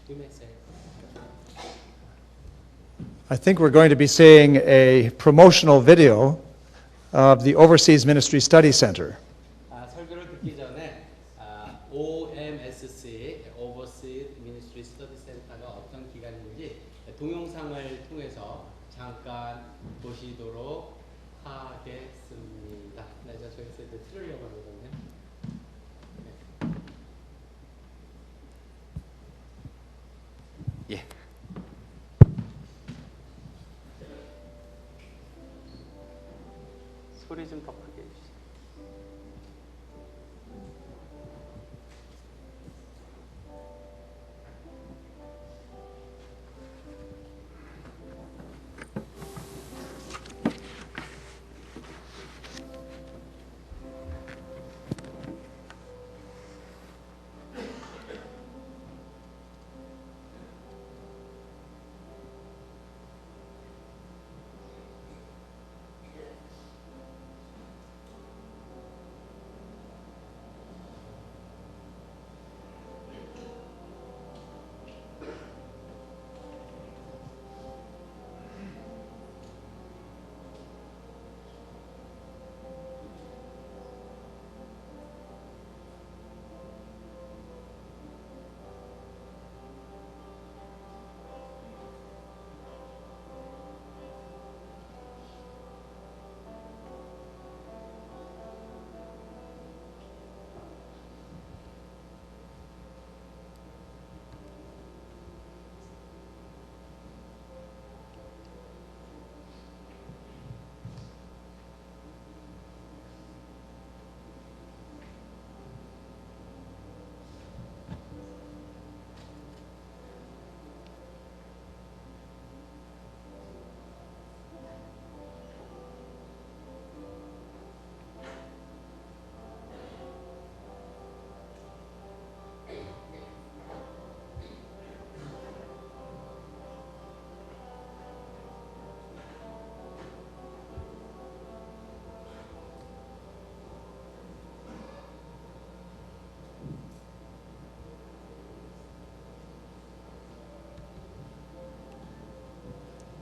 You may say. I think we're going to be seeing a promotional video of the Overseas Ministry Study Center. 설교를 듣기 전에 OMSC Overseas Ministry Study Center가 어떤 기관인지 동영상을 통해서 잠깐 보시도록 하겠습니다. 네, 저기서 이제 틀으려고 하거든요. 네. 예. 소리 좀 더 크게 해주세요.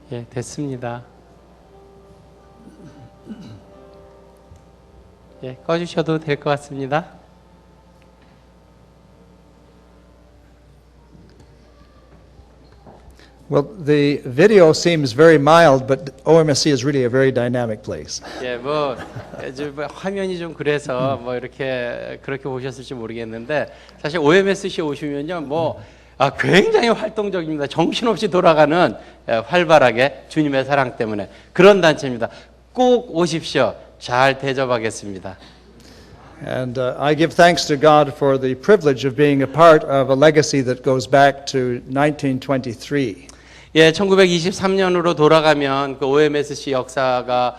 예, 됐습니다. 예, 꺼주셔도 될 것 같습니다. Well, the video seems very mild, but OMSC is really a very dynamic place. 예, 화면이 좀 그래서 이렇게 그렇게 보셨을지 모르겠는데 사실 OMSC 오시면요, 굉장히 활동적입니다. 정신없이 돌아가는 활발하게 주님의 사랑 때문에 그런 단체입니다. 꼭 오십시오. 잘 대접하겠습니다. And I give thanks to God for the privilege of being a part of a legacy that goes back to 1923. 예, 1923년으로 돌아가면 그 OMSC 역사가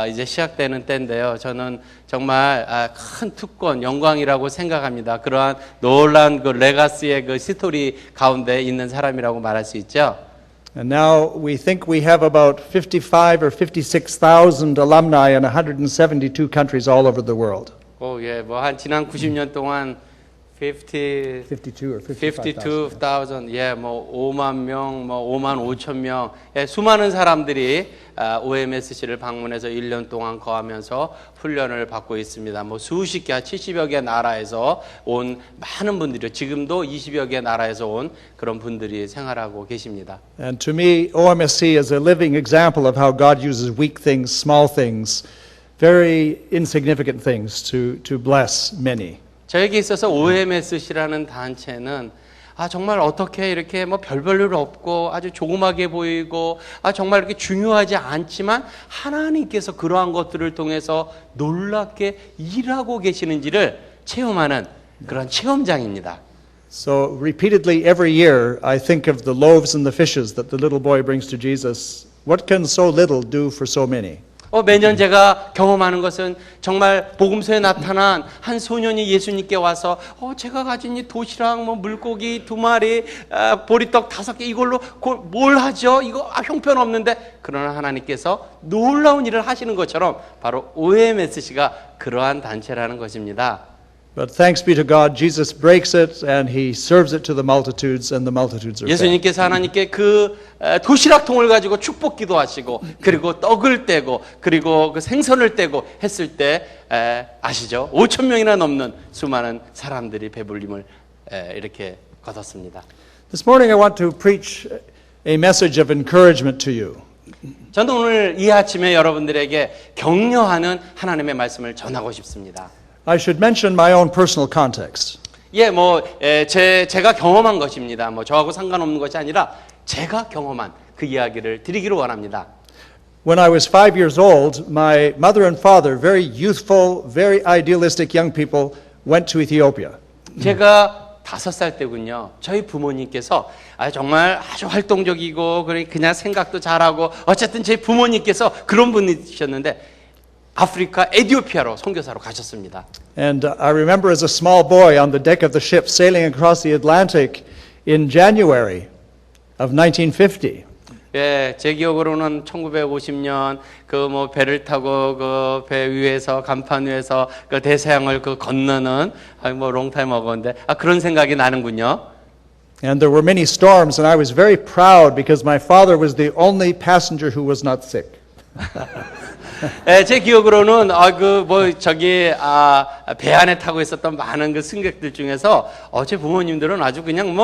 이제 시작되는 때인데요. 저는 정말 큰 특권, 영광이라고 생각합니다. 그러한 놀라운 그 레가시의 그 스토리 가운데 있는 사람이라고 말할 수 있죠. And now we think we have about 55 or 56,000 alumni in 172 countries all over the world. 예, 한 지난 90년 동안 52 or 55,000. 52,000, 예, 5만 명, 5만 5천 명, 예, 수많은 사람들이 OMSC를 방문해서 1년 동안 거하면서 훈련을 받고 있습니다. 수십 개, 70여 개 나라에서 온 많은 분들이 지금도 20여 개 나라에서 온 그런 분들이 생활하고 계십니다. And to me, OMSC is a living example of how God uses weak things, small things, very insignificant things to bless many. 저에게 있어서 OMSC라는 단체는 정말 어떻게 이렇게 별볼일 없고 아주 조그맣게 보이고 정말 이렇게 중요하지 않지만 하나님께서 그러한 것들을 통해서 놀랍게 일하고 계시는지를 체험하는 그런 체험장입니다. So repeatedly every year I think of the loaves and the fishes that the little boy brings to Jesus. What can so little do for so many? 매년 제가 경험하는 것은 정말 복음서에 나타난 한 소년이 예수님께 와서 제가 가진 이 도시락, 물고기 2마리, 보리떡 5개 이걸로 뭘 하죠? 이거 형편없는데 그러나 하나님께서 놀라운 일을 하시는 것처럼 바로 OMSC가 그러한 단체라는 것입니다. But thanks be to God, Jesus breaks it and he serves it to the multitudes and the multitudes are fed. 예수님께서 하나님께 그 도시락통을 가지고 축복기도 하시고 그리고 떡을 떼고 그리고 그 생선을 떼고 했을 때 아시죠? 5천 명이나 넘는 수많은 사람들이 배불림을 이렇게 거뒀습니다. This morning I want to preach a message of encouragement to you. 저는 오늘 이 아침에 여러분들에게 격려하는 하나님의 말씀을 전하고 싶습니다. I should mention my own personal context. 예, 제가 경험한 것입니다. 저하고 상관없는 것이 아니라 제가 경험한 그 이야기를 드리기를 원합니다. When I was 5 years old, my mother and father, very youthful, very idealistic young people, went to Ethiopia. 제가 5살 때군요. 저희 부모님께서 정말 아주 활동적이고 그냥 생각도 잘하고 어쨌든 제 부모님께서 그런 분이셨는데 아프리카 에티오피아로 선교사로 가셨습니다. And I remember as a small boy on the deck of the ship sailing across the Atlantic in January of 1950. 예, 제 기억으로는 1950년 배를 타고 그 배 위에서 간판 위에서 그 대서양을 건너는 롱타임 어고인데 그런 생각이 나는군요. And there were many storms and I was very proud because my father was the only passenger who was not sick. 제 기억으로는 배 안에 타고 있었던 많은 그 승객들 중에서 제 부모님들은 아주 그냥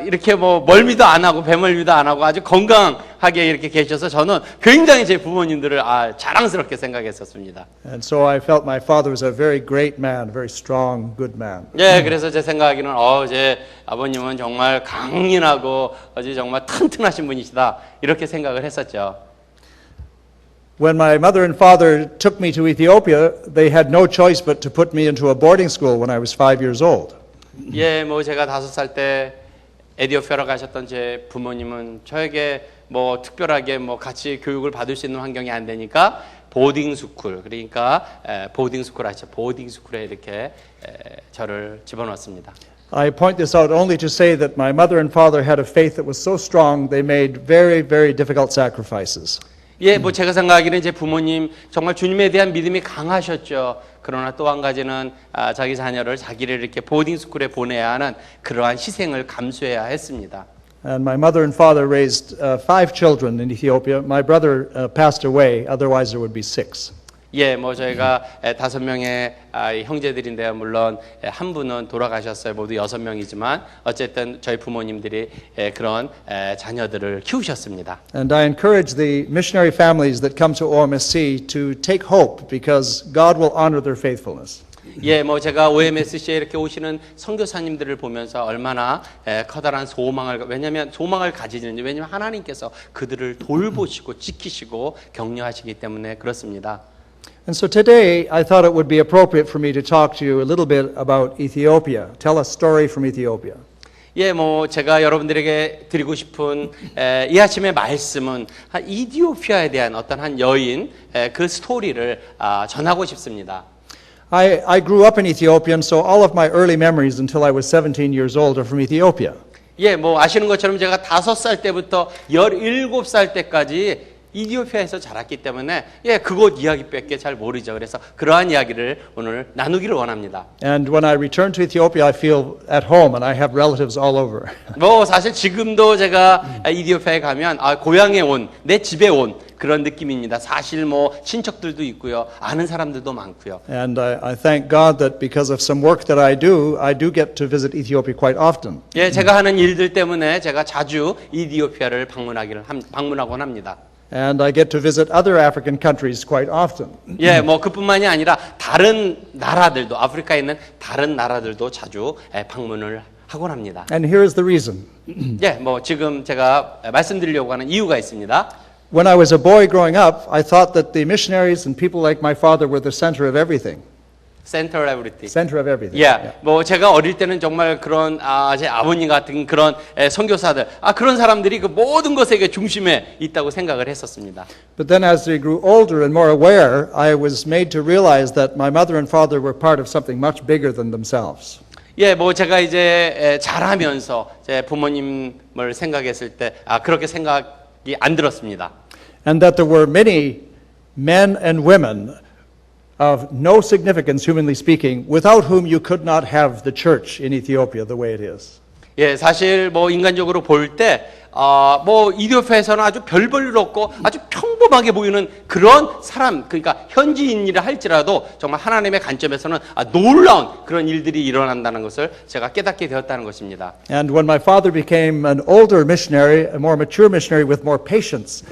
이렇게 멀미도 안 하고 배멀미도 안 하고 아주 건강하게 이렇게 계셔서 저는 굉장히 제 부모님들을 자랑스럽게 생각했었습니다. And so I felt my father was a very great man, a very strong, good man. 예, 그래서 제 생각에는 제 아버님은 정말 강인하고 아주 정말 튼튼하신 분이시다 이렇게 생각을 했었죠. When my mother and father took me to Ethiopia, they had no choice but to put me into a boarding school when I was 5 years old. 예, 제가 5살 때 에티오피아로 가셨던 제 부모님은 저에게 특별하게 같이 교육을 받을 수 있는 환경이 안 되니까 보딩 스쿨, 그러니까 보딩 스쿨 아시죠? 보딩 스쿨에 이렇게 저를 집어넣었습니다. I point this out only to say that my mother and father had a faith that was so strong they made very, very difficult sacrifices. 예, 제가 생각하기는 제 부모님 정말 주님에 대한 믿음이 강하셨죠. 그러나 또 한 가지는 자기 자녀를 자기를 이렇게 보딩 스쿨에 보내야 하는 그러한 희생을 감수해야 했습니다. And my mother and father raised 5 children in Ethiopia. My brother passed away, otherwise there would be 6. 예, 저희가 5명의 형제들인데요. 물론 한 분은 돌아가셨어요. 모두 6명이지만 어쨌든 저희 부모님들이 그런 자녀들을 키우셨습니다. And I encourage the missionary families that come to OMSC to take hope because God will honor their faithfulness. 예, 제가 OMSC에 이렇게 오시는 선교사님들을 보면서 얼마나 커다란 왜냐하면 소망을 가지는지, 왜냐하면 하나님께서 그들을 돌보시고 지키시고 격려하시기 때문에 그렇습니다. And so today I thought it would be appropriate for me to talk to you a little bit about Ethiopia. Tell a story from Ethiopia. 예, 제가 여러분들에게 드리고 싶은 이 아침의 말씀은 이디오피아에 대한 어떤 한 여인 그 스토리를 전하고 싶습니다. I grew up in Ethiopia, and so all of my early memories until I was 17 years old are from Ethiopia. 예, 아시는 것처럼 제가 5살 때부터 17살 때까지 이디오피아에서 자랐기 때문에 그곳 이야기밖에 잘 모르죠. 그래서 그러한 이야기를 오늘 나누기를 원합니다. And when I return to Ethiopia, I feel at home, and I have relatives all over. 사실 지금도 제가 이디오피아에 가면 고향에 온, 내 집에 온 그런 느낌입니다. 사실 친척들도 있고요, 아는 사람들도 많고요. And I thank God that because of some work that I do get to visit Ethiopia quite often. 예, 제가 하는 일들 때문에 제가 자주 이디오피아를 방문하곤 합니다. And I get to visit other African countries quite often. 예, 그뿐만이 아니라 다른 나라들도, 아프리카에 있는 다른 나라들도 자주 방문을 하곤 합니다. And here is the reason. 예, 지금 제가 말씀드리려고 하는 이유가 있습니다. When I was a boy growing up, I thought that the missionaries and people like my father were the center of everything. Center everything. Center of everything. 예, 제가 어릴 때는 정말 그런 제 아버님 같은 그런 선교사들, 그런 사람들이 그 모든 것의 중심에 있다고 생각을 했었습니다. But then as I grew older and more aware, I was made to realize that my mother and father were part of something much bigger than themselves. 예, 제가 이제 자라면서 제 부모님을 생각했을 때 그렇게 생각이 안 들었습니다. And that there were many men and women of no significance, humanly speaking, without whom you could not have the church in Ethiopia the way it is. 예, 사실 뭐 인간적으로 볼 때, 뭐 이디오피아에서는 아주 별 볼일 없고 아주 평범하게 보이는 그런 사람, 그러니까 현지인이라 할지라도 정말 하나님의 관점에서는 놀라운 그런 일들이 일어난다는 것을 제가 깨닫게 되었다는 것입니다. And when my father became an older missionary, a more mature missionary with more patience,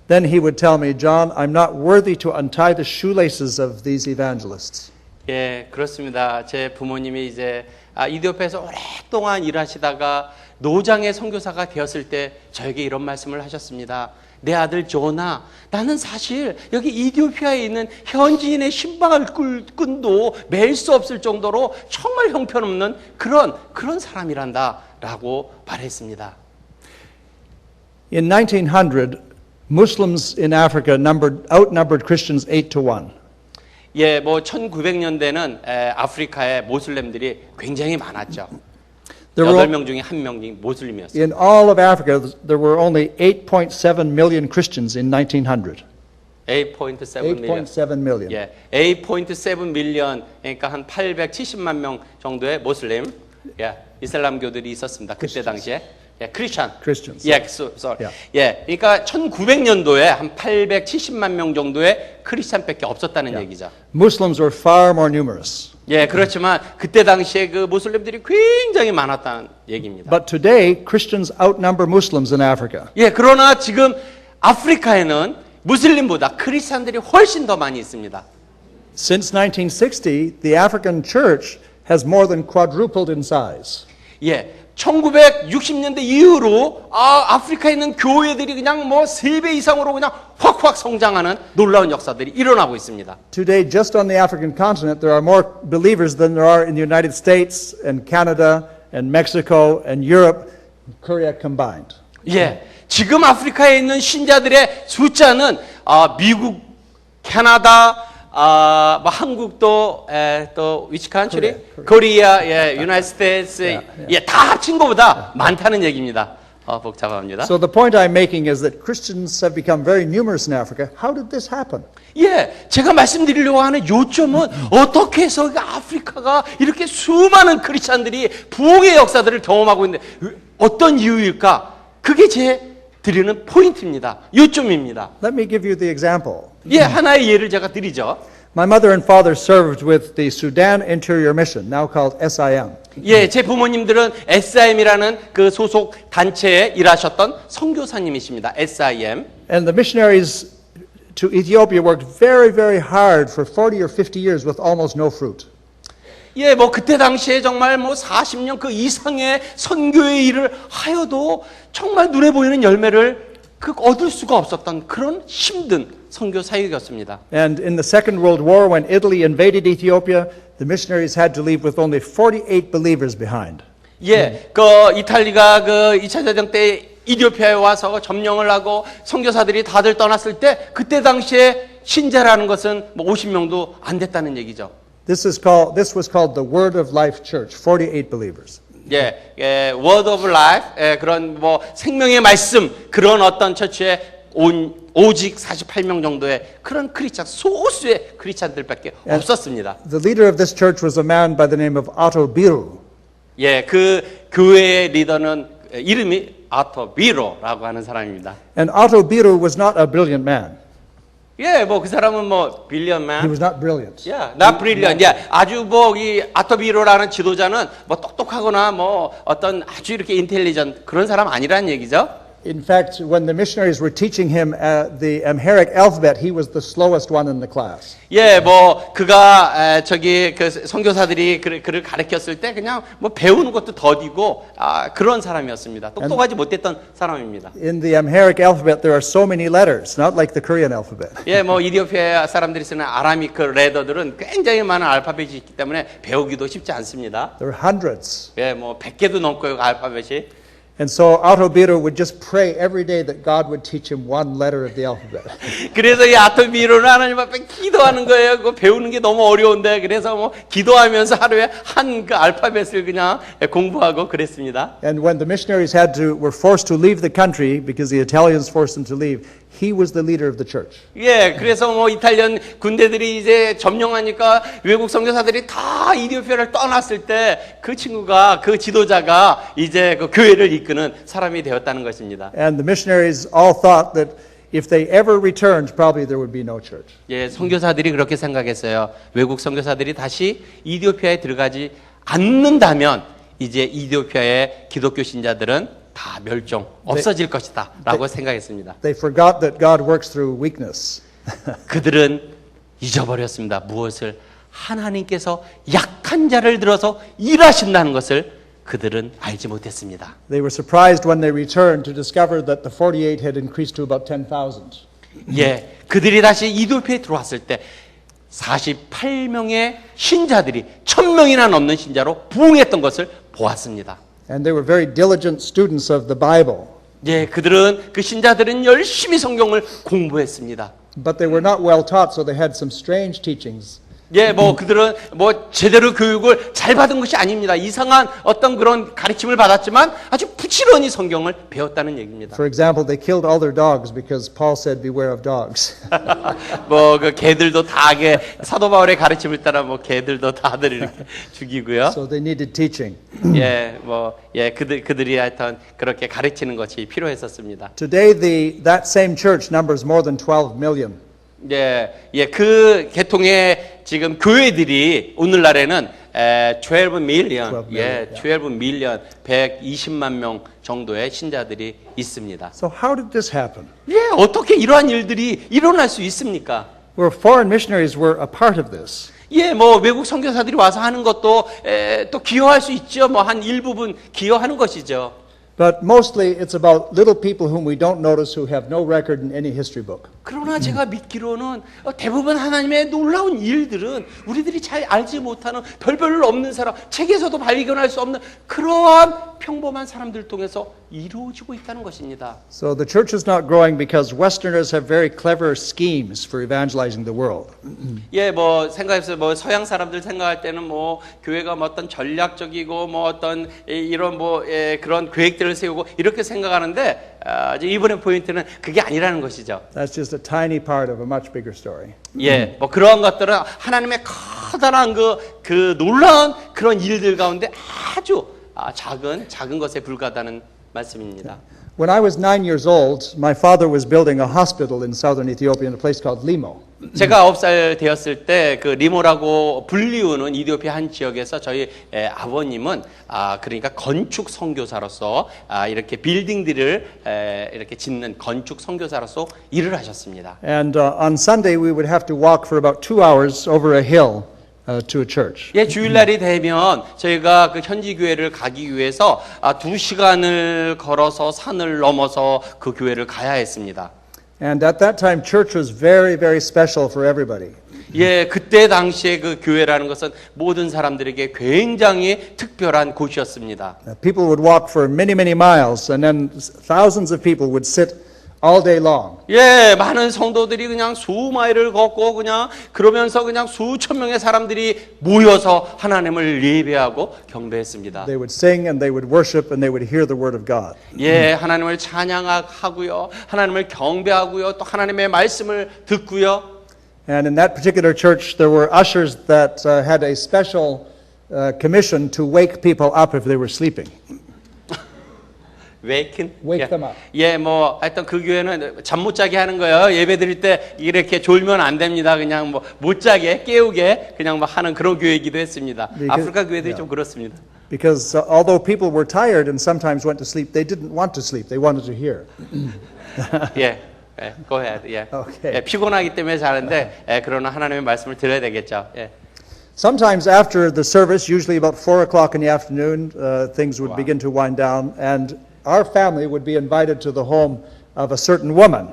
then he would tell me, John, I'm not worthy to untie the shoelaces of these evangelists. 예, 그렇습니다. 제 부모님이 이제 이디오피아에서 오랫동안 일하시다가 노장의 선교사가 되었을 때 저에게 이런 말씀을 하셨습니다. 내 아들 조나, 나는 사실 여기 이디오피아에 있는 현지인의 신방을 끈도 맬 수 없을 정도로 정말 형편없는 그런 사람이란다 라고 말했습니다. In 1900, Muslims in Africa outnumbered Christians 8-1. 예, 뭐 1900년대는 아프리카에 모슬렘들이 굉장히 많았죠. 8명 중에 1명이 모슬림이었어요. In all of Africa, there were only 8.7 million Christians in 1900. 8.7 million. 8.7 million. 예, 8.7 밀리언, 그러니까 한 870만 명 정도의 모슬림, 예, 이슬람교들이 있었습니다. 그때 당시에. 예, Christians. 예, sorry. Yeah. 예, 그러니까 1900년도에 한 870만 명 정도의 크리스찬밖에 없었다는 얘기죠. Muslims were far more numerous. 예, 그렇지만 그때 당시에 그 모슬림들이 굉장히 많았다는 얘기입니다. But today, Christians outnumber Muslims in Africa. 예, 그러나 지금 아프리카에는 무슬림보다 크리스찬들이 훨씬 더 많이 있습니다. Since 1960, the African church has more than quadrupled in size. 예, 1960년대 이후로 아프리카에 있는 교회들이 그냥 뭐 3배 이상으로 그냥 확확 성장하는 놀라운 역사들이 일어나고 있습니다. Today, just on the African continent, there are more believers than there are in the United States and Canada and Mexico and Europe, Korea combined. 예, 지금 아프리카에 있는 신자들의 숫자는 미국, 캐나다, 뭐 한국도 또 which country? 코리아, 예, United States, 예, 다 합친 것보다 많다는 얘기입니다. 복잡합니다. So the point I'm making is that Christians have become very numerous in Africa. How did this happen? 예, 제가 말씀드리려고 하는 요점은 어떻게 해서 아프리카가 이렇게 수많은 크리스찬들이 부흥의 역사들을 경험하고 있는데 어떤 이유일까? 그게 제 드리는 포인트입니다. 요점입니다. Let me give you the example. 예, 하나의 예를 제가 드리죠. My mother and father served with the Sudan Interior Mission, now called SIM. 예, 제 부모님들은 SIM이라는 그 소속 단체에 일하셨던 선교사님이십니다. SIM. And the missionaries to Ethiopia worked very, very hard for 40 or 50 years with almost no fruit. 예, 뭐 그때 당시에 정말 뭐 40년 그 이상의 선교의 일을 하여도 정말 눈에 보이는 열매를 얻을 수가 없었던 그런 힘든 선교 사역이었습니다. And in the Second World War, when Italy invaded Ethiopia, the missionaries had to leave with only 48 believers behind. 예, 그 이탈리아가 그 2차 대전 때 이디오피아에 와서 점령을 하고 선교사들이 다들 떠났을 때 그때 당시에 신자라는 것은 뭐 50명도 안 됐다는 얘기죠. This was called the Word of Life Church, 48 believers. 예, Word of Life, 그런 뭐 생명의 말씀 그런 어떤 처치에 오직 48명 정도의 그런 크리스찬 소수의 크리스찬들밖에 없었습니다. The leader of this church was a man by the name of Otto Biru. 예, 그 교회의 리더는 이름이 아토 비로라고 하는 사람입니다. And Otto Biru was not a brilliant man. 예, 뭐 그 사람은 뭐 He 빌리언맨. was not brilliant. 야, 나 브릴리언. 야, 아주 뭐 이 아토비로라는 지도자는 뭐 똑똑하거나 뭐 어떤 아주 이렇게 인텔리전 그런 사람 아니라는 얘기죠. In fact, when the missionaries were teaching him the Amharic alphabet, he was the slowest one in the class. 예, 뭐 그가 저기 그 선교사들이 그를 가르쳤을 때 그냥 뭐 배우는 것도 더디고 그런 사람이었습니다. 똑똑하지 못했던 사람입니다. In the Amharic alphabet, there are so many letters, not like the Korean alphabet. 예, 뭐 이디오피아 사람들이 쓰는 아라미크 레더들은 굉장히 많은 알파벳이 있기 때문에 배우기도 쉽지 않습니다. There are hundreds. 예, 뭐 100개도 넘고요, 알파벳이. And so Autobiro would just pray every day that God would teach him one letter of the alphabet. 그래서 이 아토비로는 하나님 앞에 기도하는 거예요. 그거 배우는 게 너무 어려운데 그래서 뭐 기도하면서 하루에 한 그 알파벳을 그냥 공부하고 그랬습니다. And when the missionaries were forced to leave the country because the Italians forced them to leave, he was the leader of the church. 예, 그래서 뭐 이탈리안 군대들이 이제 점령하니까 외국 선교사들이 다 이디오피아를 떠났을 때 그 친구가 그 지도자가 이제 그 교회를 이끄는 사람이 되었다는 것입니다. And the missionaries all thought that if they ever returned, probably there would be no church. 예, 선교사들이 그렇게 생각했어요. 외국 선교사들이 다시 이디오피아에 들어가지 않는다면 이제 이디오피아의 기독교 신자들은 다 멸종, 없어질 것이다라고 생각했습니다. They forgot that God works through weakness. 그들은 잊어버렸습니다. 무엇을? 하나님께서 약한 자를 들어서 일하신다는 것을 그들은 알지 못했습니다. They were surprised when they returned to discover that the 48 had increased to about 10,000. 예, 그들이 다시 이디오피아에 들어왔을 때 48명의 신자들이 1,000명이나 넘는 신자로 부흥했던 것을 보았습니다. And they were very diligent students of the Bible. 예, 그 신자들은 열심히 성경을 공부했습니다. But they were not well taught, so they had some strange teachings. 예, 뭐 그들은 뭐 제대로 교육을 잘 받은 것이 아닙니다. 이상한 어떤 그런 가르침을 받았지만 아주 부지런히 성경을 배웠다는 얘기입니다. For example, they killed all their dogs because Paul said, "Beware of dogs." 뭐 그 개들도 다 사도 바울의 가르침을 따라 뭐 개들도 다들 이렇게 죽이고요. So they needed teaching. 그들이 하여튼 그렇게 가르치는 것이 필요했었습니다. Today, that same church numbers more than 12 million. 그 계통의 지금 교회들이 오늘날에는 12 밀리언, 12 밀리언, 120만 명 정도의 신자들이 있습니다. So how did this happen? 어떻게 이러한 일들이 일어날 수 있습니까? Where foreign missionaries were a part of this. 뭐 외국 선교사들이 와서 하는 것도 또 기여할 수 있죠. 뭐 한 일부분 기여하는 것이죠. But mostly it's about little people whom we don't notice who have no record in any history book. 그러나 제가 믿기로는 대부분 하나님의 놀라운 일들은 우리들이 잘 알지 못하는 별별로 없는 사람, 책에서도 발견할 수 없는 그러한 평범한 사람들 통해서 이루어지고 있다는 것입니다. So the church is not growing because Westerners have very clever schemes for evangelizing the world. 뭐 생각해서 뭐 서양 사람들 생각할 때는 뭐 교회가 뭐 어떤 전략적이고 뭐 어떤 이런 그런 계획들을 세우고 이렇게 생각하는데 이번의 포인트는 그게 아니라는 것이죠. That's just a tiny part of a much bigger story. 뭐 그러한 것들은 하나님의 커다란 그 놀라운 그런 일들 가운데 아주 작은 것에 불과하다는 말씀입니다. When I was 9 years old, my father was building a hospital in southern Ethiopia in a place called Limo. 제가 9살 되었을 때 그 리모라고 불리우는 이디오피아 한 지역에서 저희 아버님은 그러니까 건축 선교사로서 이렇게 빌딩들을 이렇게 짓는 건축 선교사로서 일을 하셨습니다. And on Sunday we would have to walk for about 2 hours over a hill to a church. 주일날이 되면 저희가 그 현지 교회를 가기 위해서 2시간을 걸어서 산을 넘어서 그 교회를 가야 했습니다. And at that time church was very, very special for everybody. 그때 당시에 그 교회라는 것은 모든 사람들에게 굉장히 특별한 곳이었습니다. People would walk for many, many miles and then thousands of people would sit all day long. 많은 성도들이 그냥 수마일을 걷고 그냥 그러면서 그냥 수천 명의 사람들이 모여서 하나님을 예배하고 경배했습니다. They would sing and they would worship and they would hear the word of God. 하나님을 찬양하고요, 하나님을 경배하고요, 또 하나님의 말씀을 듣고요. And in that particular church there were ushers that had a special commission to wake people up if they were sleeping. Wake them up. 뭐 하여튼 그 교회는 잠 못 자게 하는 거예요. 예배 드릴 때 이렇게 졸면 안 됩니다. 그냥 뭐 못 자게 깨우게 그냥 막 하는 그런 교회이기도 했습니다. 아프리카 교회들이 좀 그렇습니다. Because although people were tired and sometimes went to sleep, they didn't want to sleep. They wanted to hear. Go ahead. Okay. 피곤하기 때문에 자는데 그러나 하나님의 말씀을 들어야 되겠죠. Sometimes after the service, usually about 4 o'clock in the afternoon, things would begin to wind down, and our family would be invited to the home of a certain woman.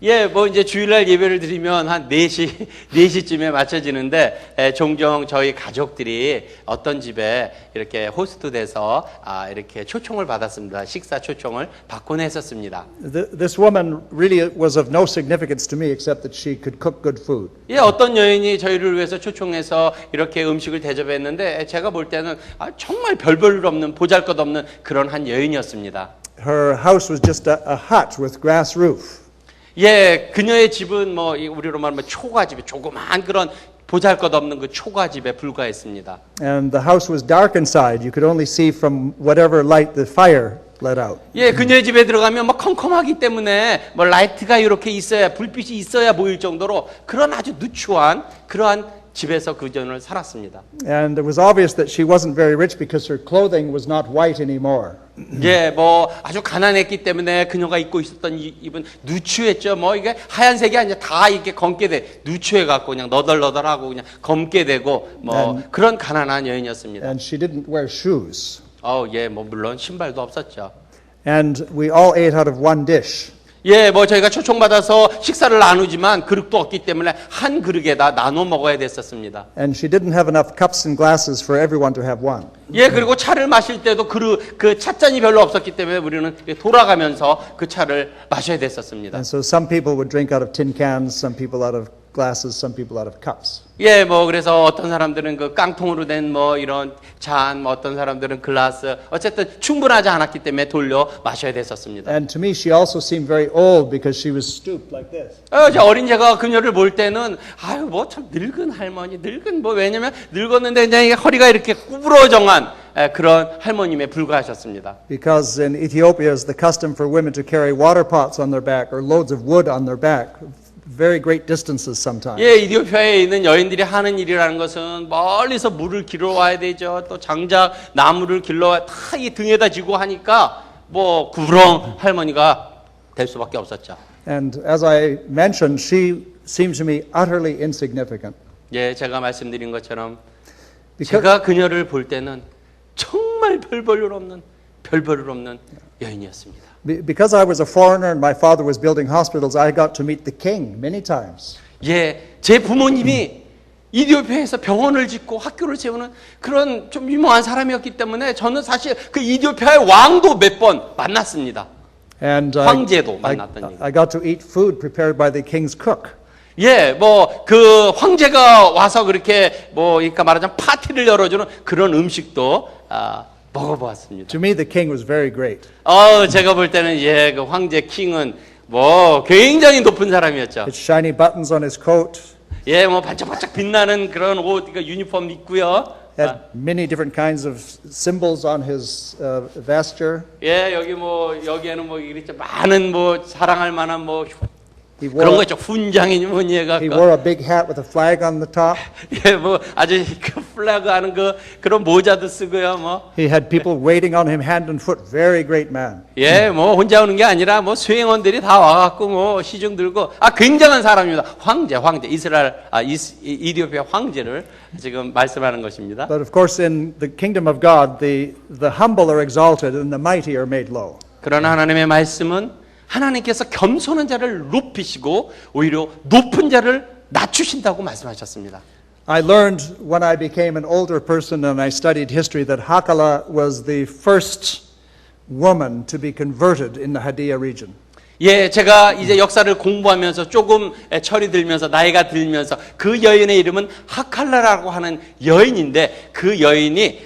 예, 뭐 이제 주일날 예배를 드리면 한 4시쯤에 맞춰지는데 종종 저희 가족들이 어떤 집에 이렇게 호스트 돼서 이렇게 초청을 받았습니다. 식사 초청을 받곤 했었습니다. This woman really was of no significance to me except that she could cook good food. 예, 어떤 여인이 저희를 위해서 초청해서 이렇게 음식을 대접했는데 제가 볼 때는 정말 별 볼 없는 보잘것없는 그런 한 여인이었습니다. Her house was just a hut with grass roof. 예, 그녀의 집은 뭐 우리로 말하면 초가집에 조그마한 그런 보잘것없는 그 초가집에 불과했습니다. And the house was dark inside. You could only see from whatever light the fire let out. 예, 그녀의 집에 들어가면 뭐 컴컴하기 때문에 뭐 라이트가 이렇게 있어야 불빛이 있어야 보일 정도로 그런 아주 누추한 그러한 집에서 그전을 살았습니다. And it was obvious that she wasn't very rich because her clothing was not white anymore. 예, 뭐 아주 가난했기 때문에 그녀가 입고 있었던 입은 누추했죠. 뭐 이게 하얀색이 아니라 다 이렇게 검게 돼 누추해 갖고 그냥 너덜너덜하고 그냥 검게 되고 뭐 그런 가난한 여인이었습니다. And she didn't wear shoes. 예, 뭐 물론 신발도 없었죠. And we all ate out of one dish. 예, 뭐 저희가 초청받아서 식사를 나누지만 그릇도 없기 때문에 한 그릇에다 나눠 먹어야 됐었습니다. And she didn't have enough cups and glasses for everyone to have one. 예, 그리고 차를 마실 때도 그 찻잔이 별로 없었기 때문에 우리는 돌아가면서 그 차를 마셔야 됐었습니다. And so some people would drink out of tin cans, some people out of glasses, some people out of cups. 예, 뭐 그래서 어떤 사람들은 그 깡통으로 된 뭐 이런 잔, 뭐 어떤 사람들은 글라스, 어쨌든 충분하지 않았기 때문에 돌려 마셔야 됐었습니다. And to me, she also seemed very old because she was stooped like this. 어린 제가 그녀를 볼 때는 아유 뭐 참 늙은 할머니, 늙은 뭐 왜냐면 늙었는데 그냥 허리가 이렇게 구부러정한 그런 할머님에 불과하셨습니다. Because in Ethiopia, it's the custom for women to carry water pots on their back or loads of wood on their back. Very great distances sometimes. 예, 이디오피아에 있는 여인들이 하는 일이라는 것은 멀리서 물을 길러와야 되죠. 또 장작 나무를 길러와 다 이 등에다 지고 하니까 뭐 구부렁 할머니가 될 수밖에 없었죠. And as I mentioned, she seemed to me utterly insignificant. 예, 제가 말씀드린 것처럼 Because, 제가 그녀를 볼 때는 정말 별 볼 없는 여인이었습니다. because I was a foreigner and my father was building hospitals, I got to meet the king many times. 예, 제 부모님이 이디오피아에서 병원을 짓고 학교를 세우는 그런 좀 유명한 사람이었기 때문에 저는 사실 그 이디오피아의 왕도 몇 번 만났습니다. And 황제도 만났던 얘기. I got to eat food prepared by the king's cook. 예, 뭐 그 황제가 와서 그렇게 뭐 그러니까 말하자면 파티를 열어주는 그런 음식도 먹어보았습니다. To me, the king was very great. 제가 볼 때는 예, 그 황제 킹은 뭐 굉장히 높은 사람이었죠. His shiny buttons on his coat. 예, 뭐 반짝반짝 빛나는 그런 옷, 그러니까 유니폼 입고요. Had many different kinds of symbols on his vesture. 예, 여기에는 뭐 이렇게 많은 뭐 사랑할 만한 뭐 He 그런 거 wore, 있죠. 훈장이니 뭐니 he 해갖고. wore a big hat with a flag on the top. 예, 뭐 아주 그 플래그 하는 그런 모자도 쓰고요, 뭐. He had people waiting on him hand and foot. Very great man. 예, 뭐 혼자 오는 게 아니라 뭐 수행원들이 다 와갖고 뭐 시중 들고 굉장한 사람입니다. 황제 이스라엘 이디오피아 황제를 지금 말씀하는 것입니다. But of course, in the kingdom of God, the humble are exalted and the mighty are made low. 그러나 하나님의 말씀은 하나님께서 겸손한 자를 높이시고 오히려 높은 자를 낮추신다고 말씀하셨습니다. I learned when I became an older person and I studied history that Hakala was the first woman to be converted in the Hadiyah region. 예, 제가 이제 역사를 공부하면서 조금 철이 들면서 나이가 들면서 그 여인의 이름은 하칼라라고 하는 여인인데 그 여인이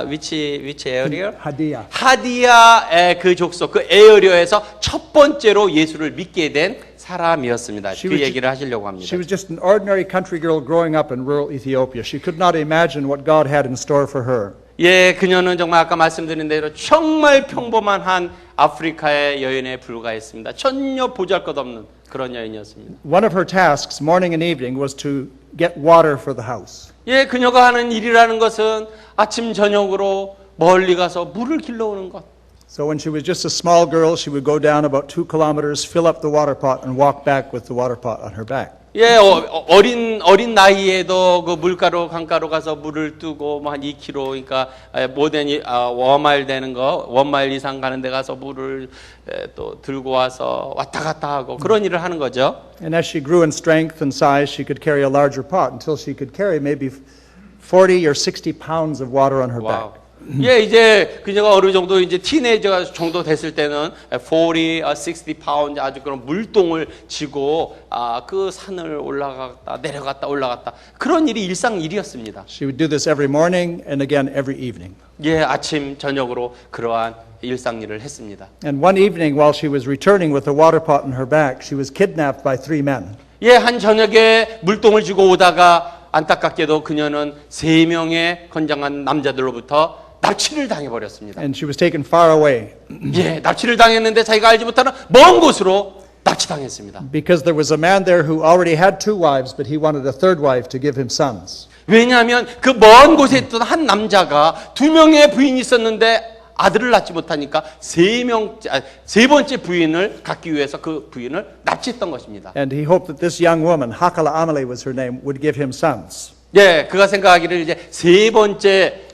which area? Hadiyah. 하디야의 그 족속 그 에어리어에서 첫 번째로 예수를 믿게 된 사람이었습니다. 그 얘기를 하시려고 합니다. She was just an ordinary country girl growing up in rural Ethiopia. She could not imagine what God had in store for her. 예, 그녀는 정말 아까 말씀드린 대로 정말 평범한 한 아프리카의 여인에 불과했습니다. 전혀 보잘것없는 그런 여인이었습니다. One of her tasks, morning and evening, was to get water for the house. 예, 그녀가 하는 일이라는 것은 아침 저녁으로 멀리 가서 물을 길러오는 것. So when she was just a small girl, she would go down about 2 kilometers, fill up the water pot, and walk back with the water pot on her back. 예, 어린 나이에도 그 물가로 강가로 가서 물을 뜨고 뭐 한 2km, 그러니까 모든 원마일 되는 거, 원마일 이상 가는 데 가서 물을 또 들고 와서 왔다 갔다 하고 그런 일을 하는 거죠. And as she grew in strength and size, she could carry a larger pot until she could carry maybe 40 or 60 pounds of water on her 와우. back. 예, 이제 그녀가 어느 정도 이제 티네이저 정도 됐을 때는 40, 60 파운드 아주 그런 물동을 지고 그 산을 올라갔다 내려갔다 올라갔다 그런 일이 일상 일이었습니다. She would do this every morning and again every evening. 예, 아침 저녁으로 그러한 일상 일을 했습니다. And one evening while she was returning with the water pot on her back, she was kidnapped by 3 men. 예, 한 저녁에 물동을 지고 오다가 안타깝게도 그녀는 3명의 건장한 남자들로부터 납치를 당해버렸습니다. And she was taken far away 예, 납치를 당했는데 자기가 알지 못하는 먼 곳으로 납치당했습니다. because there was a man there who already had 2 wives, but he wanted a third wife to give him sons. 왜냐하면 그 먼 곳에 있던 한 남자가 2명의 부인이 있었는데 아들을 낳지 못하니까 세 번째 부인을 갖기 위해서 그 부인을 납치했던 것입니다. And he hoped that this young woman, Hakala Amali was her name, would give him sons. 예, 그가 생각하기를 이제 세 번째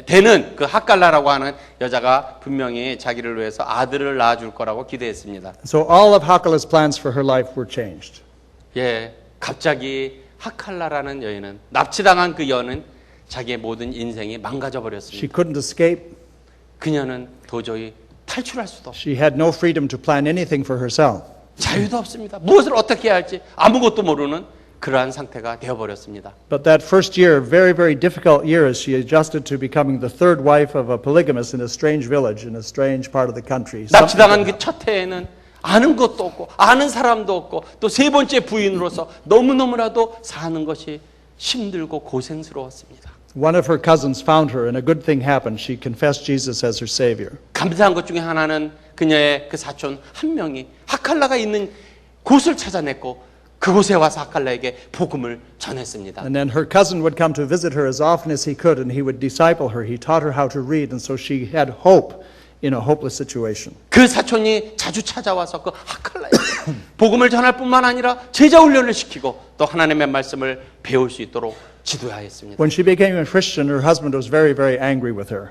되는 그 하칼라라고 하는 여자가 분명히 자기를 위해서 아들을 낳아줄 거라고 기대했습니다. So all of Hakala's plans for her life were changed. 예, 갑자기 하칼라라는 여인은 납치당한 그 여는 자기의 모든 인생이 망가져 버렸습니다. She couldn't escape. 그녀는 도저히 탈출할 수도 없고 She had no freedom to plan anything for herself. 자유도 없습니다. 무엇을 어떻게 해야 할지 아무것도 모르는 그러한 상태가 되어버렸습니다. But that first year, very, very difficult year as she adjusted to becoming the third wife of a polygamist in a strange village in a strange part of the country. 납치당한 그 첫 해에는 아는 것도 없고 아는 사람도 없고 또 세 번째 부인으로서 너무너무나도 사는 것이 힘들고 고생스러웠습니다. One of her cousins found her and a good thing happened. She confessed Jesus as her savior. 감사한 것 중에 하나는 그녀의 그 사촌 한 명이 하칼라가 있는 곳을 찾아냈고 그곳에 와서 하칼라에게 복음을 전했습니다. And then her cousin would come to visit her as often as he could, and he would disciple her. He taught her how to read, and so she had hope in a hopeless situation. 그 사촌이 자주 찾아와서 그 하칼라에게 복음을 전할 뿐만 아니라 제자 훈련을 시키고 또 하나님의 말씀을 배울 수 있도록 지도하였습니다. When she became a Christian, her husband was very, very angry with her.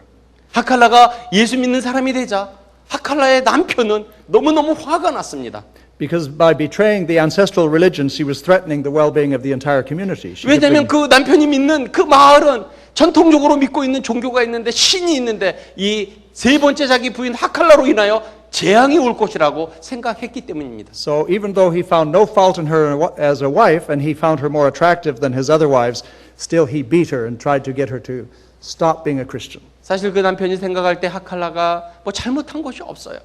하칼라가 예수 믿는 사람이 되자 하칼라의 남편은 너무너무 화가 났습니다. Because by betraying the ancestral religion, she was threatening the well-being of the entire community. She had 왜냐하면 been- 그 남편이 믿는 그 마을은 전통적으로 믿고 있는 종교가 있는데 신이 있는데 이 세 번째 자기 부인 하칼라로 인하여 재앙이 올 것이라고 생각했기 때문입니다. So even though he found no fault in her as a wife, and he found her more attractive than his other wives, still he beat her and tried to get her to stop being a Christian. 사실 그 남편이 생각할 때 하칼라가 뭐 잘못한 것이 없어요.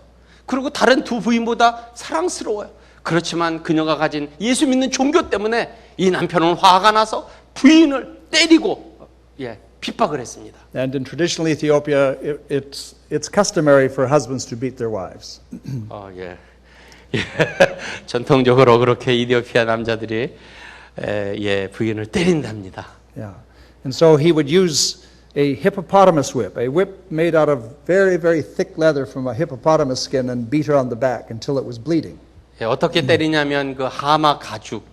그리고 다른 두 부인보다 사랑스러워요. 그렇지만 그녀가 가진 예수 믿는 종교 때문에 이 남편은 화가 나서 부인을 때리고 핍박을 했습니다. And in traditional Ethiopia, it's customary for husbands to beat their wives. 예. 전통적으로 그렇게 이디오피아 남자들이 부인을 때린답니다. Yeah. And so he would use a hippopotamus whip, a whip made out of very, very thick leather from a hippopotamus skin, and beat her on the back until it was bleeding. 어떻게 때리냐면 그 하마 가죽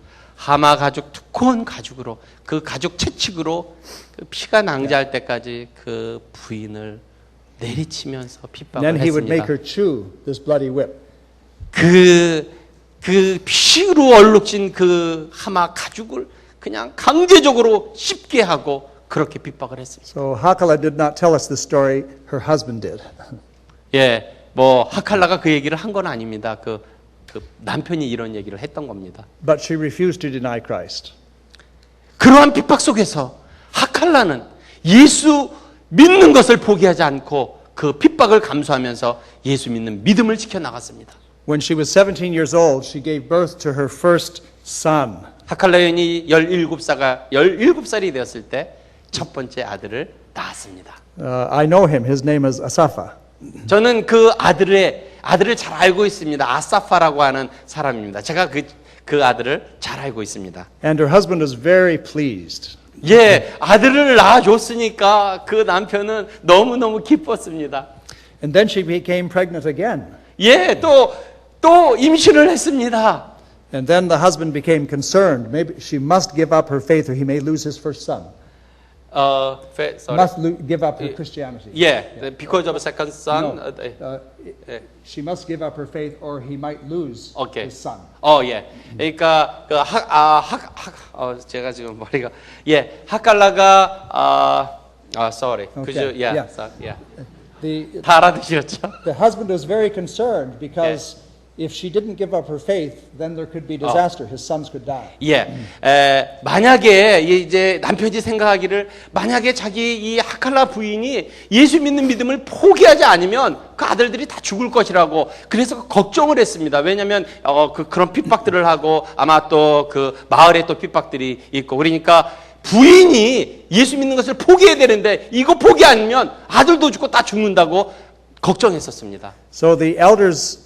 두꺼운 가죽으로 그 가죽 채찍으로 그 피가 낭자할 때까지 그 부인을 내리치면서 And 핍박을 then he would make 했습니다. her chew this bloody whip. 그 피로 얼룩진 그 하마 가죽을 그냥 강제적으로 씹게 하고 그렇게 핍박을 했습니다. So Hakala did not tell us this story, her husband did. 뭐 하칼라가 그 얘기를 한 건 아닙니다. 그 남편이 이런 얘기를 했던 겁니다. But she refused to deny Christ. 그러한 핍박 속에서 하칼라는 예수 믿는 것을 포기하지 않고 그 핍박을 감수하면서 예수 믿는 믿음을 지켜나갔습니다. When she was 17 years old, she gave birth to her first son. 하칼라 여인이 17살이 되었을 때 첫 번째 아들을 낳았습니다. I know him. His name is Asapha. 저는 그 아들을 잘 알고 있습니다. 아사파라고 하는 사람입니다. 제가 그 아들을 잘 알고 있습니다. And her husband was very pleased. 아들을 낳아줬으니까 그 남편은 너무너무 기뻤습니다. And then she became pregnant again. 또 임신을 했습니다. And then the husband became concerned. Maybe she must give up her faith or he may lose his first son. sorry. Must give up her Christianity. Yeah, because of a second son. No. She must give up her faith or he might lose Okay. his son. 예. 그러니까 제가 지금 머리가 하칼라가 sorry. Could you, Okay. Yeah. so, The, 다 알아듣으셨죠? the husband was very concerned because if she didn't give up her faith, then there could be disaster. His sons could die. 만약에 이제 남편이 생각하기를 만약에 자기 이 하칼라 부인이 예수 믿는 믿음을 포기하지 않으면 그 아들들이 다 죽을 것이라고 그래서 걱정을 했습니다. 왜냐하면 그런 핍박들을 하고 아마 또 그 마을에 또 핍박들이 있고 그러니까 부인이 예수 믿는 것을 포기해야 되는데 이거 포기 안 하면 아들도 죽고 다 죽는다고 걱정했었습니다. So the elders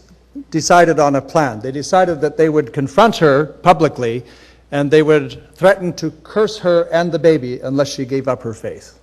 decided on a plan. They decided that they would confront her publicly and they would threaten to curse her and the baby unless she gave up her faith.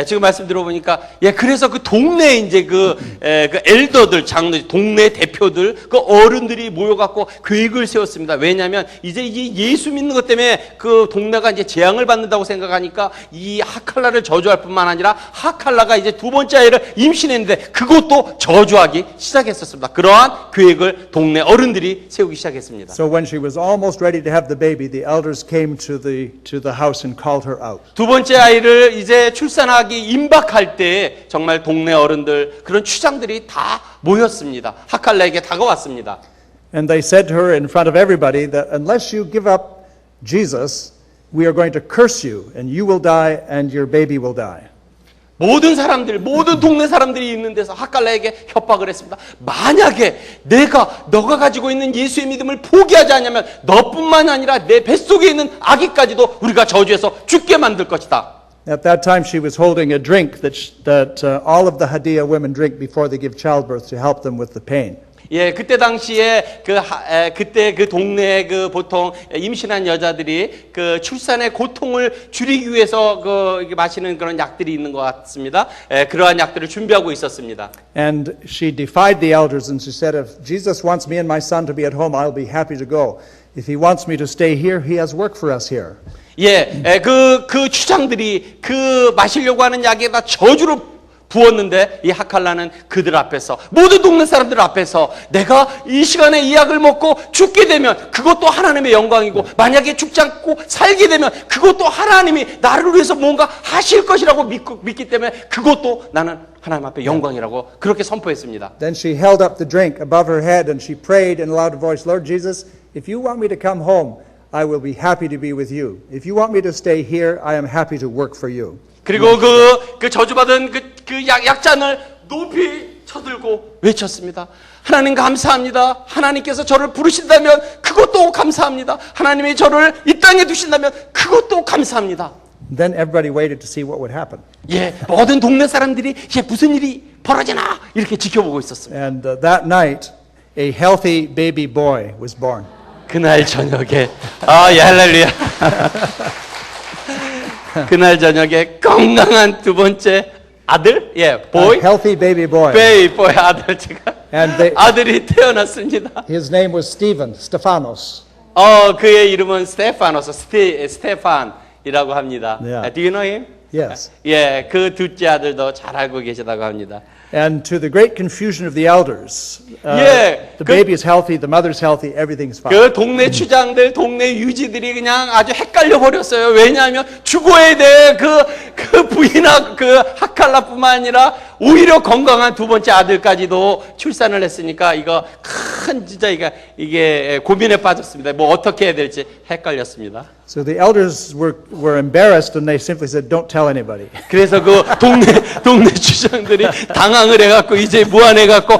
지금 말씀 들어보니까 그래서 그 동네 이제 그 엘더들 장로들 동네 대표들 그 어른들이 모여갖고 계획을 세웠습니다. 왜냐하면 이제 이 예수 믿는 것 때문에 그 동네가 이제 재앙을 받는다고 생각하니까 이 하칼라를 저주할 뿐만 아니라 하칼라가 이제 두 번째 아이를 임신했는데 그것도 저주하기 시작했었습니다. 그러한 계획을 동네 어른들이 세우기 시작했습니다. So when she was almost ready to have the baby, the elders came to the house and called her out. 두 번째 아이를 이제 출산하기 임박할 때 정말 동네 어른들 그런 추장들이 다 모였습니다. 하칼라에게 다가왔습니다. And they said to her in front of everybody that unless you give up Jesus, we are going to curse you and you will die and your baby will die. 모든 사람들, 모든 동네 사람들이 있는 데서 하칼라에게 협박을 했습니다. 만약에 너가 가지고 있는 예수의 믿음을 포기하지 않으면 너뿐만 아니라 내 뱃속에 있는 아기까지도 우리가 저주해서 죽게 만들 것이다. At that time she was holding a drink that all of the Hadiya women drink before they give childbirth to help them with the pain. 그때 당시에 그때 그 동네에 그 보통 임신한 여자들이 그 출산의 고통을 줄이기 위해서 마시는 그런 약들이 있는 것 같습니다. 그러한 약들을 준비하고 있었습니다. And she defied the elders and she said, if Jesus wants me and my son to be at home, I'll be happy to go. If he wants me to stay here, he has work for us here. 그 추장들이 그 마시려고 하는 약에다 저주를 부었는데 이 하칼라는 그들 앞에서 모든 동네 사람들 앞에서 내가 이 시간에 이 약을 먹고 죽게 되면 그것도 하나님의 영광이고 만약에 죽지 않고 살게 되면 그것도 하나님이 나를 위해서 뭔가 하실 것이라고 믿기 때문에 그것도 나는 하나님 앞에 영광이라고 그렇게 선포했습니다. Then she held up the drink above her head and she prayed in a loud voice, Lord Jesus, if you want me to come home, I will be happy to be with you. If you want me to stay here, I am happy to work for you. 그리고 그 저주받은 그 약잔을 높이 쳐들고 외쳤습니다. 하나님 감사합니다. 하나님께서 저를 부르신다면 그것도 감사합니다. 하나님이 저를 이 땅에 두신다면 그것도 감사합니다. Then everybody waited to see what would happen. 모든 동네 사람들이 무슨 일이 벌어지나 이렇게 지켜보고 있었습니다. And that night, a healthy baby boy was born. 그날 저녁에 할렐루야. 그날 저녁에 건강한 두 번째 아들, boy, A healthy baby boy. boy 아들 And 아들이 태어났습니다. his name was Stephanos. 그의 이름은 스테판이라고 합니다. Yeah. Do you know him? Yes. 그 둘째 아들도 잘 알고 계시다고 합니다. And to the great confusion of the elders, the baby is healthy, the mother's healthy, everything's fine. 그 동네 추장들, 동네 유지들이 그냥 아주 헷갈려 버렸어요. 왜냐하면 죽어야 돼. 그 부인하고 그 하칼라뿐만 아니라 오히려 건강한 두 번째 아들까지도 출산을 했으니까 이거 진짜 이게 고민에 빠졌습니다. 뭐 어떻게 해야 될지 헷갈렸습니다. So the elders were embarrassed and they simply said, "Don't tell anybody." 그래서 그 동네 추장들이 당황을 해갖고 이제 무안해갖고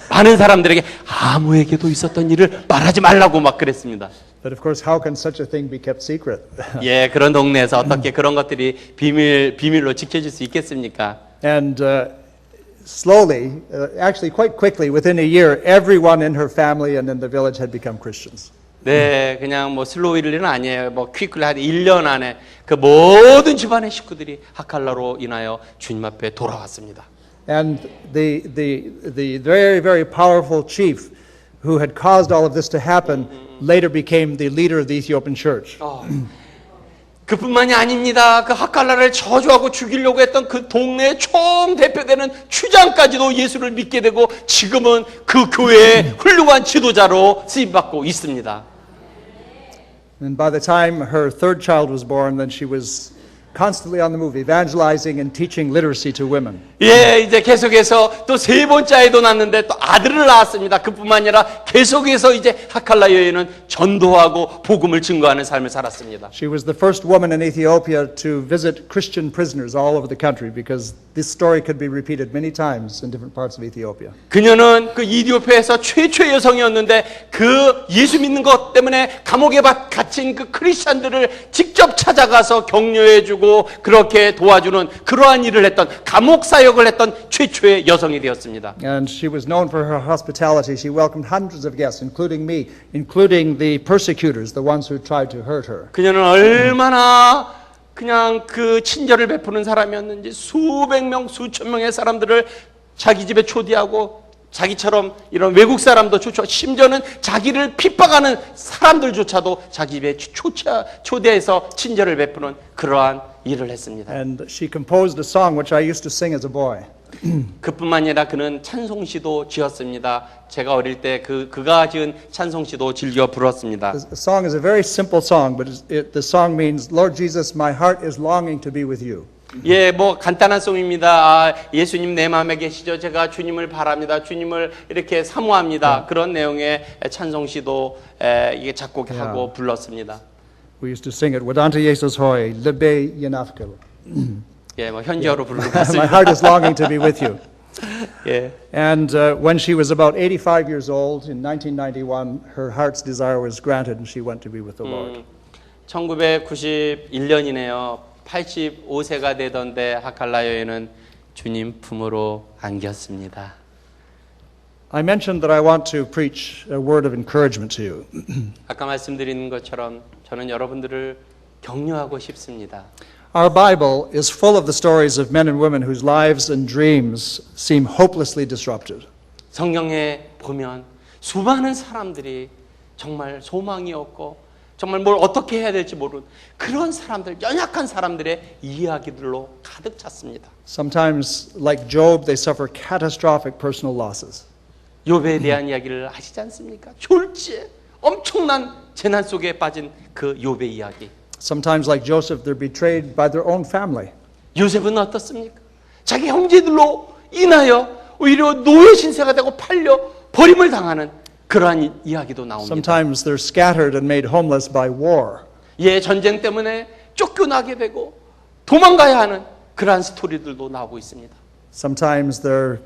많은 사람들에게 아무에게도 있었던 일을 말하지 말라고 막 그랬습니다. But of course, how can such a thing be kept secret? 그런 동네에서 어떻게 그런 것들이 비밀로 지켜질 수 있겠습니까? And slowly, actually quite quickly, within a year, everyone in her family and in the village had become Christians. 그냥 뭐 슬로우일은 아니에요. 뭐 퀵클리 한 1년 안에 그 모든 집안의 식구들이 하칼라로 인하여 주님 앞에 돌아왔습니다. And the very, very powerful chief who had caused all of this to happen, later became the leader of the Ethiopian church. 그뿐만이 아닙니다. 그 하칼라를 저주하고 죽이려고 했던 그 동네의 총 대표되는 추장까지도 예수를 믿게 되고 지금은 그 교회의 훌륭한 지도자로 쓰임받고 있습니다. And by the time her third child was born, then she was constantly on the move, evangelizing and teaching literacy to women. 예, 이제 계속해서 또 세 번째 아이도 낳았는데 또 아들을 낳았습니다. 그뿐만 아니라 계속해서 이제 하칼라 여인은 전도하고 복음을 증거하는 삶을 살았습니다. She was the first woman in Ethiopia to visit Christian prisoners all over the country because this story could be repeated many times in different parts of Ethiopia. 그녀는 그 이디오피아에서 최초의 여성이었는데 그 예수 믿는 것 때문에 감옥에 갇힌 그 크리스천들을 직접 찾아가서 격려해주고 그렇게 도와주는 그러한 일을 했던 감옥 사역을 했던 최초의 여성이 되었습니다. And she was known for her hospitality. She welcomed hundreds of guests, including me, including the persecutors, the ones who tried to hurt her. 그녀는 얼마나 그냥 그 친절을 베푸는 사람이었는지 수백 명, 수천 명의 사람들을 자기 집에 초대하고 자기처럼 이런 외국 사람도 초대하고 심지어는 자기를 핍박하는 사람들조차도 자기 집에 초대해서 친절을 베푸는 그러한 일을 했습니다. And she composed a song which I used to sing as a boy. 그뿐만 아니라 그는 찬송시도 지었습니다. 제가 어릴 때 그가 지은 찬송시도 즐겨 불렀습니다. The song is a very simple song, but the song means, Lord Jesus, my heart is longing to be with you. 예, 뭐 간단한 송입니다. 예수님 내 마음에 계시죠. 제가 주님을 바랍니다. 주님을 이렇게 사모합니다. 그런 내용의 찬송시도 이게 작곡하고 불렀습니다. We used to sing it. Wadanta Jesus hoy, lebe yenafkel. 예, 뭐 현지어로 부르고 My 있습니다. heart is longing to be with you. 예. And when she was about 85 years old in 1991, her heart's desire was granted and she went to be with the Lord. 1991년이네요. 85세가 되던데 하칼라 여인은 주님 품으로 안겼습니다. I mentioned that I want to preach a word of encouragement to you. 아까 말씀드린 것처럼 저는 여러분들을 격려하고 싶습니다. Our Bible is full of the stories of men and women whose lives and dreams seem hopelessly disrupted. 성경에 보면 수많은 사람들이 정말 소망이 없고 정말 뭘 어떻게 해야 될지 모르는 그런 사람들, 연약한 사람들의 이야기들로 가득 찼습니다. Sometimes, like Job, they suffer catastrophic personal losses. 욥에 대한 이야기를 아시지 않습니까? 졸지에 엄청난 재난 속에 빠진 그 욥의 이야기. Sometimes, like Joseph, they're betrayed by their own family. 요셉은 어떻습니까? 자기 형제들로 인하여 오히려 노예 신세가 되고 팔려 버림을 당하는 그러한 이야기도 나옵니다. Sometimes they're scattered and made homeless by war. 예, 전쟁 때문에 쫓겨나게 되고 도망가야 하는 그러한 스토리들도 나오고 있습니다. Sometimes they're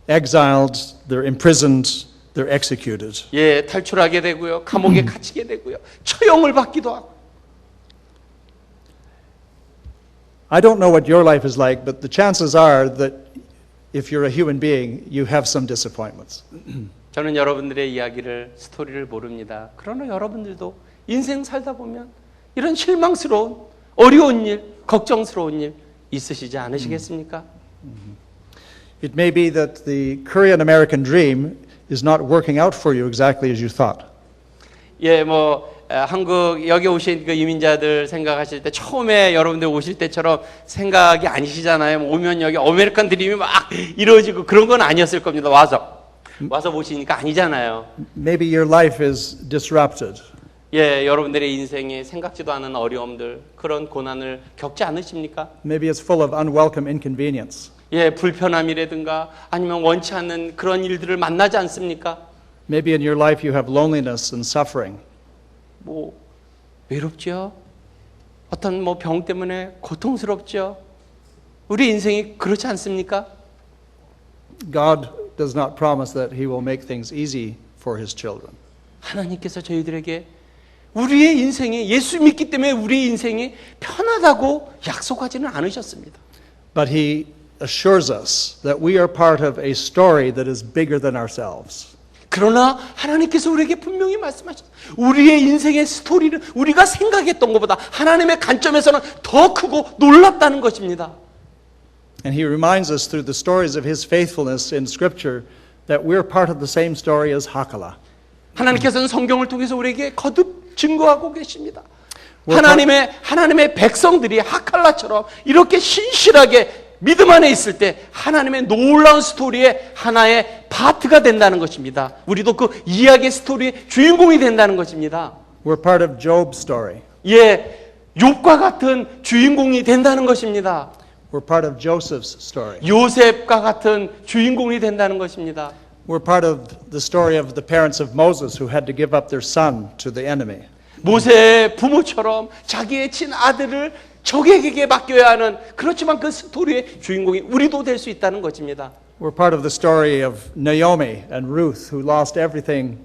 exiled, they're imprisoned, they're executed. 예, 탈출하게 되고요. 감옥에 갇히게 되고요. 처형을 받기도 하고. I don't know what your life is like, but the chances are that if you're a human being, you have some disappointments. 저는 여러분들의 이야기를, 스토리를 모릅니다. 그러나 여러분들도 인생 살다 보면 이런 실망스러운, 어려운 일, 걱정스러운 일 있으시지 않으시겠습니까? It may be that the Korean-American dream is not working out for you exactly as you thought. 예, 뭐 한국 여기 오신 그 이민자들 생각하실 때 처음에 여러분들 오실 때처럼 생각이 아니시잖아요. 오면 여기 아메리칸 드림이 막 이루어지고 그런 건 아니었을 겁니다. 와서 보시니까 아니잖아요. Maybe your life is disrupted. 예, 여러분들의 인생에 생각지도 않은 어려움들, 그런 고난을 겪지 않으십니까? Maybe it's full of unwelcome inconvenience. 예, 불편함이라든가 아니면 원치 않는 그런 일들을 만나지 않습니까? Maybe in your life you have loneliness and suffering. 뭐 외롭죠? 어떤 뭐 병 때문에 고통스럽죠? 우리 인생이 그렇지 않습니까? God does not promise that He will make things easy for His children. 하나님께서 저희들에게 우리의 인생이 예수 믿기 때문에 우리의 인생이 편하다고 약속하지는 않으셨습니다. But He assures us that we are part of a story that is bigger than ourselves. 그러나 하나님께서 우리에게 분명히 말씀하셨어요. 우리의 인생의 스토리는 우리가 생각했던 것보다 하나님의 관점에서는 더 크고 놀랍다는 것입니다. And He reminds us through the stories of His faithfulness in Scripture that we're part of the same story as Hakala. 하나님께서는 성경을 통해서 우리에게 거듭 증거하고 계십니다. 하나님의 백성들이 하칼라처럼 이렇게 신실하게 믿음 안에 있을 때 하나님의 놀라운 스토리의 하나의 파트가 된다는 것입니다. 우리도 그 이야기의 스토리의 주인공이 된다는 것입니다. We're part of Job's story. 예, 욥과 같은 주인공이 된다는 것입니다. We're part of Joseph's story. 요셉과 같은 주인공이 된다는 것입니다. We're part of the story of the parents of Moses who had to give up their son to the enemy. 모세의 부모처럼 자기의 친아들을 적에게 맡겨야 하는, 그렇지만 그 스토리의 주인공이 우리도 될 수 있다는 것입니다. We're part of the story of Naomi and Ruth who lost everything.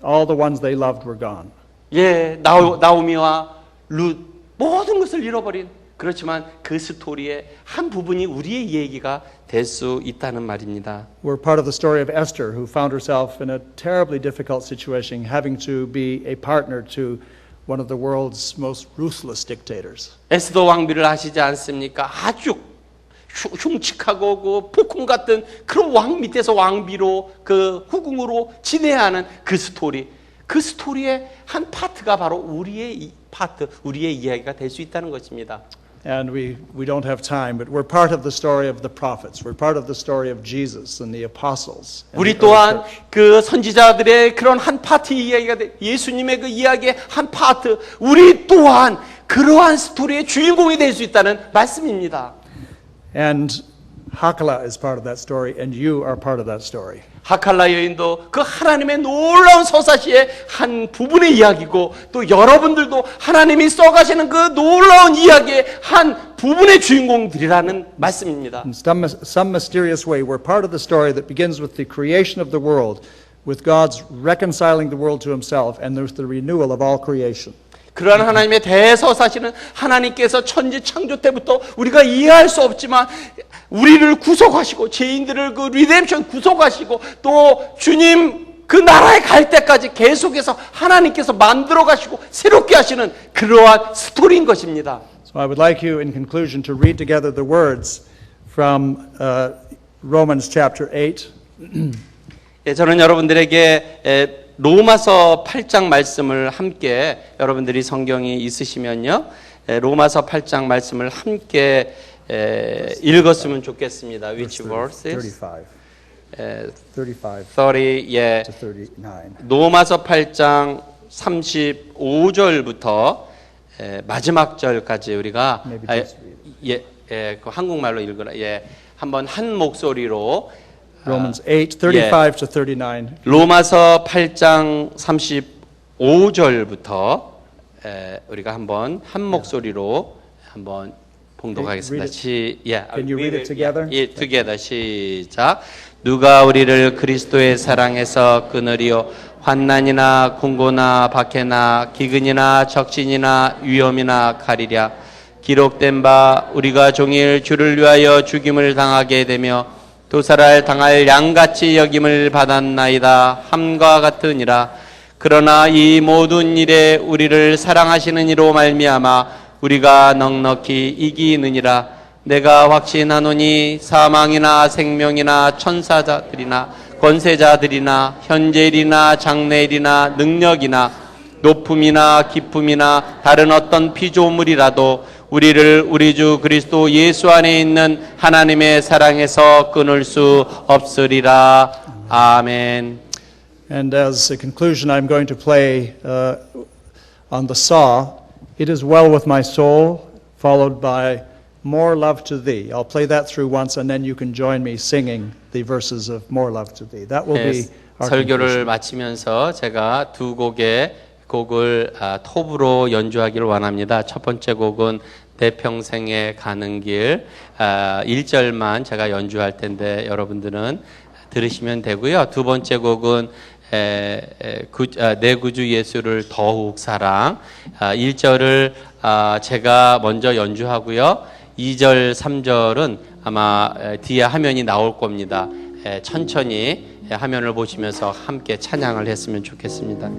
All the ones they loved were gone. 예, 나오미와 룻 모든 것을 잃어버린, 그렇지만 그 스토리의 한 부분이 우리의 얘기가 될 수 있다는 말입니다. We're part of the story of Esther who found herself in a terribly difficult situation having to be a partner to one of the world's most ruthless dictators. 에스더 왕비를 아시지 않습니까? 아주 흉측하고 그 폭군 같은 그런 왕 밑에서 왕비로 그 후궁으로 지내야 하는 그 스토리. 그 스토리의 한 파트가 바로 우리의 파트, 우리의 이야기가 될 수 있다는 것입니다. And we don't have time, but we're part of the story of the prophets. We're part of the story of Jesus and the apostles. and 우리 the early 또한 church. 그 선지자들의 그런 한 파트 이야기가 돼, 예수님의 그 이야기의 한 파트, 우리 또한 그러한 스토리의 주인공이 될 수 있다는 말씀입니다. And Hakala is part of that story, and you are part of that story. 하칼라 여인도 그 하나님의 놀라운 서사시의 한 부분의 이야기고, 또 여러분들도 하나님이 써가시는 그 놀라운 이야기의 한 부분의 주인공들이라는 말씀입니다. In some mysterious way, we're part of the story that begins with the creation of the world, with God's reconciling the world to himself, and there's the renewal of all creation. 그러한 하나님의 대서사시는 하나님께서 천지 창조 때부터 우리가 이해할 수 없지만 우리를 구속하시고 죄인들을 그 리뎀션 구속하시고 또 주님 그 나라에 갈 때까지 계속해서 하나님께서 만들어 가시고 새롭게 하시는 그러한 스토리인 것입니다. So I would like you in conclusion to read together the words from Romans chapter 8. 예, 저는 여러분들에게 로마서 8장 말씀을 함께, 여러분들이 성경이 있으시면요, 로마서 8장 말씀을 함께 읽었으면 좋겠습니다. Which verses? 30, 예. to 39. 로마서 8장 35절부터 마지막 절까지 우리가 그 한국말로 읽으라. 예. 한번 한 목소리로 Romans 8, 35 to 39. 로마서 8장 35절부터 우리가 한번 한 목소리로 한번 봉독하겠습니다. Can you read it together? together. 시작. 누가 우리를 그리스도의 사랑에서 끊으리요? 환난이나 궁고나 박해나 기근이나 적신이나 위험이나 칼이랴. 기록된 바 우리가 종일 주를 위하여 죽임을 당하게 되며 도살을 당할 양같이 여김을 받았나이다. 함과 같으니라. 그러나 이 모든 일에 우리를 사랑하시는 이로 말미암아 우리가 넉넉히 이기느니라. 내가 확신하노니 사망이나 생명이나 천사자들이나 권세자들이나 현재일이나 장래일이나 능력이나 높음이나 깊음이나 다른 어떤 피조물이라도 우리를 우리 주 그리스도 예수 안에 있는 하나님의 사랑에서 끊을 수 없으리라. 아멘. And as a conclusion, I'm going to play on the saw, It is well with my soul, followed by More love to thee. I'll play that through once, and then you can join me singing the verses of More love to thee. That will be our 설교를 conclusion. 마치면서 제가 두 곡의 곡을 톱으로 연주하기를 원합니다. 첫 번째 곡은 내 평생에 가는 길 1절만 제가 연주할 텐데 여러분들은 들으시면 되고요. 두 번째 곡은 내 구주 예수를 더욱 사랑 1절을 제가 먼저 연주하고요. 2절, 3절은 아마 뒤에 화면이 나올 겁니다. 천천히 화면을 보시면서 함께 찬양을 했으면 좋겠습니다.